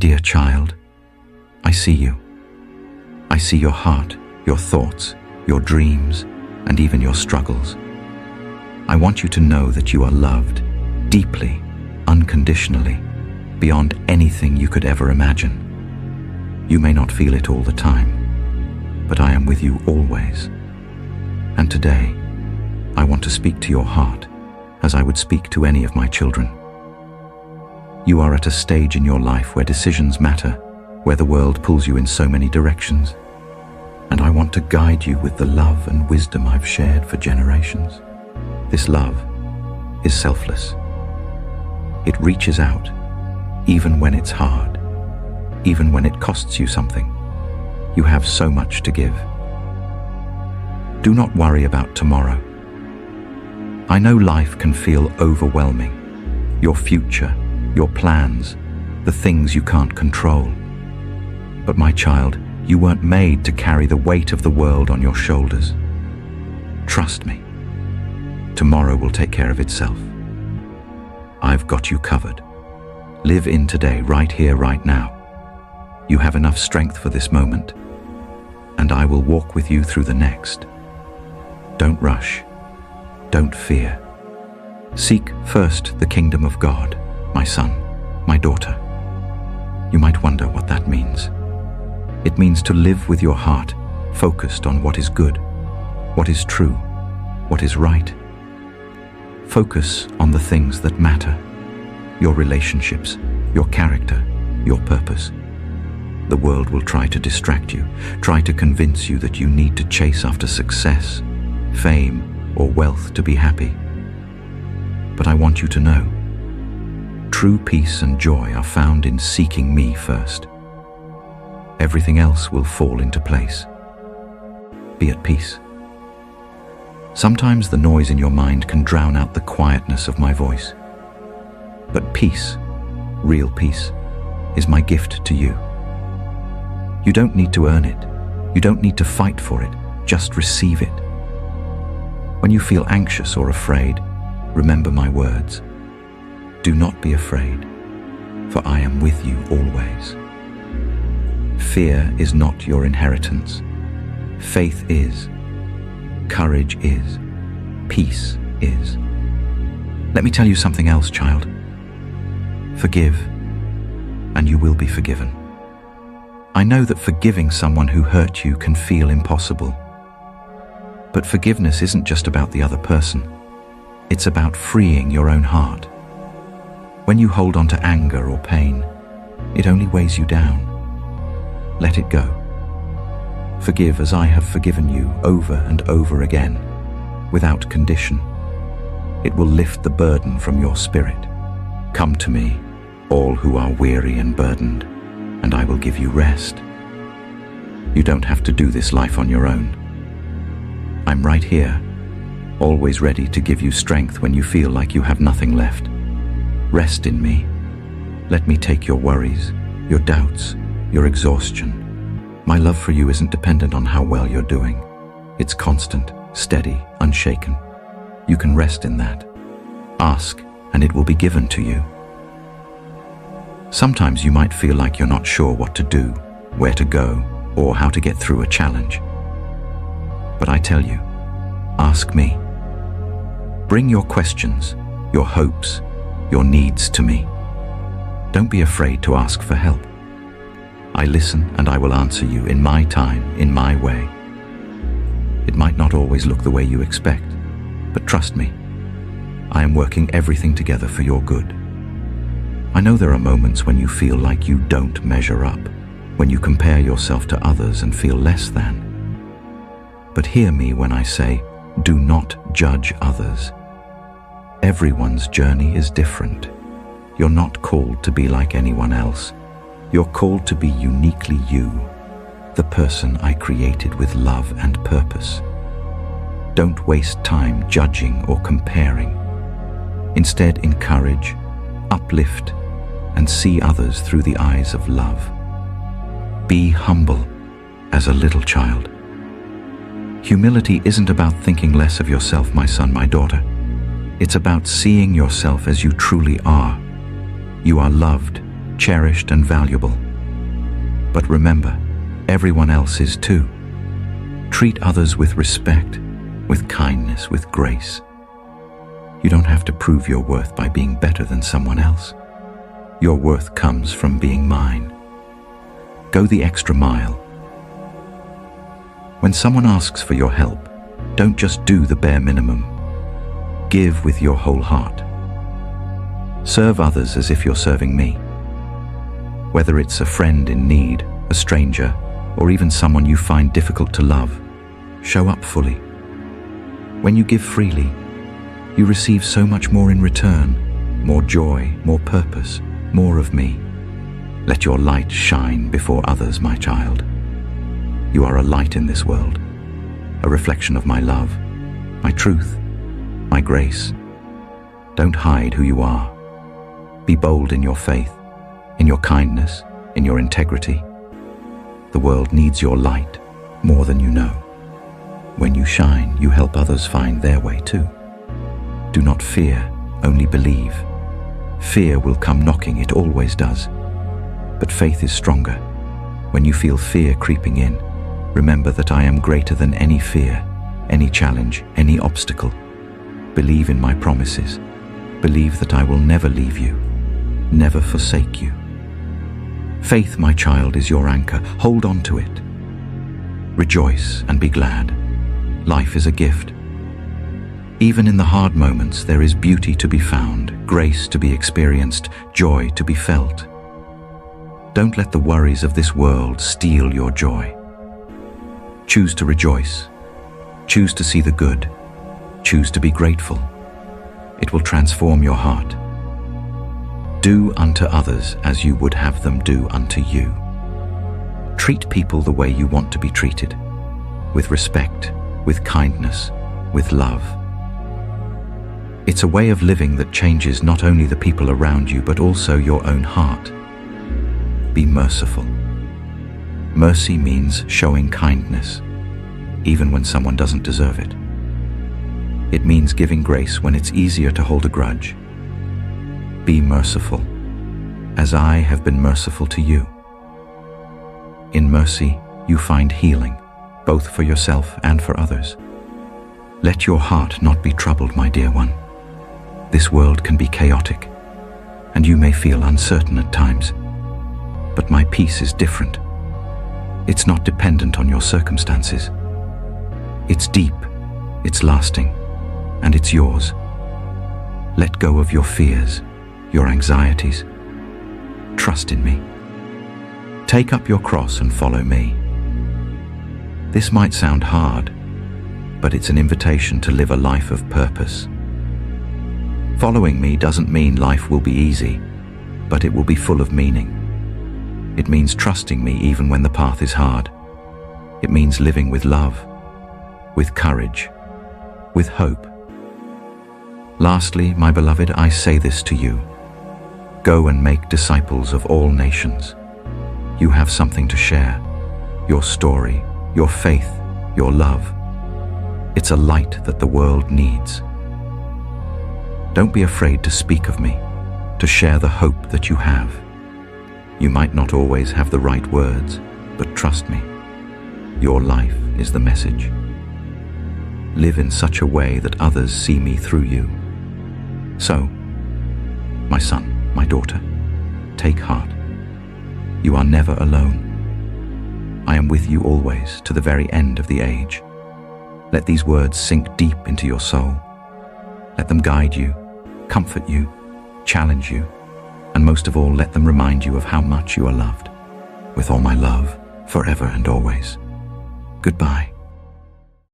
Dear child, I see you. I see your heart, your thoughts, your dreams, and even your struggles. I want you to know that you are loved, deeply, unconditionally, beyond anything you could ever imagine. You may not feel it all the time, but I am with you always. And today, I want to speak to your heart as I would speak to any of my children. You are at a stage in your life where decisions matter, where the world pulls you in so many directions. And I want to guide you with the love and wisdom I've shared for generations. This love is selfless. It reaches out, even when it's hard, even when it costs you something. You have so much to give. Do not worry about tomorrow. I know life can feel overwhelming. Your future, your plans, the things you can't control. But my child, you weren't made to carry the weight of the world on your shoulders. Trust me. Tomorrow will take care of itself. I've got you covered. Live in today, right here, right now. You have enough strength for this moment, and I will walk with you through the next. Don't rush. Don't fear. Seek first the kingdom of God, my son, my daughter. You might wonder what that means. It means to live with your heart focused on what is good, what is true, what is right. Focus on the things that matter, your relationships, your character, your purpose. The world will try to distract you, try to convince you that you need to chase after success, fame, or wealth to be happy. But I want you to know, true peace and joy are found in seeking me first. Everything else will fall into place. Be at peace. Sometimes the noise in your mind can drown out the quietness of my voice. But peace, real peace, is my gift to you. You don't need to earn it. You don't need to fight for it. Just receive it. When you feel anxious or afraid, remember my words. Do not be afraid, for I am with you always. Fear is not your inheritance. Faith is. Courage is. Peace is. Let me tell you something else, child. Forgive, and you will be forgiven. I know that forgiving someone who hurt you can feel impossible. But forgiveness isn't just about the other person. It's about freeing your own heart. When you hold on to anger or pain, it only weighs you down. Let it go. Forgive as I have forgiven you over and over again, without condition. It will lift the burden from your spirit. Come to me, all who are weary and burdened, and I will give you rest. You don't have to do this life on your own. I'm right here, always ready to give you strength when you feel like you have nothing left. Rest in me. Let me take your worries, your doubts, your exhaustion. My love for you isn't dependent on how well you're doing. It's constant, steady, unshaken. You can rest in that. Ask, and it will be given to you. Sometimes you might feel like you're not sure what to do, where to go, or how to get through a challenge. But I tell you, ask me. Bring your questions, your hopes, your needs to me. Don't be afraid to ask for help. I listen and I will answer you in my time, in my way. It might not always look the way you expect, but trust me, I am working everything together for your good. I know there are moments when you feel like you don't measure up, when you compare yourself to others and feel less than. But hear me when I say, do not judge others. Everyone's journey is different. You're not called to be like anyone else. You're called to be uniquely you, the person I created with love and purpose. Don't waste time judging or comparing. Instead, encourage, uplift, and see others through the eyes of love. Be humble as a little child. Humility isn't about thinking less of yourself, my son, my daughter. It's about seeing yourself as you truly are. You are loved, cherished and valuable. But remember, everyone else is too. Treat others with respect, with kindness, with grace. You don't have to prove your worth by being better than someone else. Your worth comes from being mine. Go the extra mile. When someone asks for your help, don't just do the bare minimum. Give with your whole heart. Serve others as if you're serving me. Whether it's a friend in need, a stranger, or even someone you find difficult to love, show up fully. When you give freely, you receive so much more in return, more joy, more purpose, more of me. Let your light shine before others, my child. You are a light in this world, a reflection of my love, my truth, my grace. Don't hide who you are. Be bold in your faith, in your kindness, in your integrity. The world needs your light more than you know. When you shine, you help others find their way too. Do not fear, only believe. Fear will come knocking, it always does. But faith is stronger. When you feel fear creeping in, remember that I am greater than any fear, any challenge, any obstacle. Believe in my promises. Believe that I will never leave you, never forsake you. Faith, my child, is your anchor. Hold on to it. Rejoice and be glad. Life is a gift. Even in the hard moments, there is beauty to be found, grace to be experienced, joy to be felt. Don't let the worries of this world steal your joy. Choose to rejoice. Choose to see the good. Choose to be grateful. It will transform your heart. Do unto others as you would have them do unto you. Treat people the way you want to be treated, with respect, with kindness, with love. It's a way of living that changes not only the people around you, but also your own heart. Be merciful. Mercy means showing kindness, even when someone doesn't deserve it. It means giving grace when it's easier to hold a grudge. Be merciful, as I have been merciful to you. In mercy, you find healing, both for yourself and for others. Let your heart not be troubled, my dear one. This world can be chaotic, and you may feel uncertain at times. But my peace is different. It's not dependent on your circumstances. It's deep, it's lasting, and it's yours. Let go of your fears, your anxieties. Trust in me. Take up your cross and follow me. This might sound hard, but it's an invitation to live a life of purpose. Following me doesn't mean life will be easy, but it will be full of meaning. It means trusting me even when the path is hard. It means living with love, with courage, with hope. Lastly, my beloved, I say this to you. Go and make disciples of all nations. You have something to share. Your story, your faith, your love. It's a light that the world needs. Don't be afraid to speak of me, to share the hope that you have. You might not always have the right words, but trust me, your life is the message. Live in such a way that others see me through you. So, my son, my daughter, take heart. You are never alone. I am with you always to the very end of the age. Let these words sink deep into your soul. Let them guide you, comfort you, challenge you, and most of all, let them remind you of how much you are loved. With all my love, forever and always. Goodbye.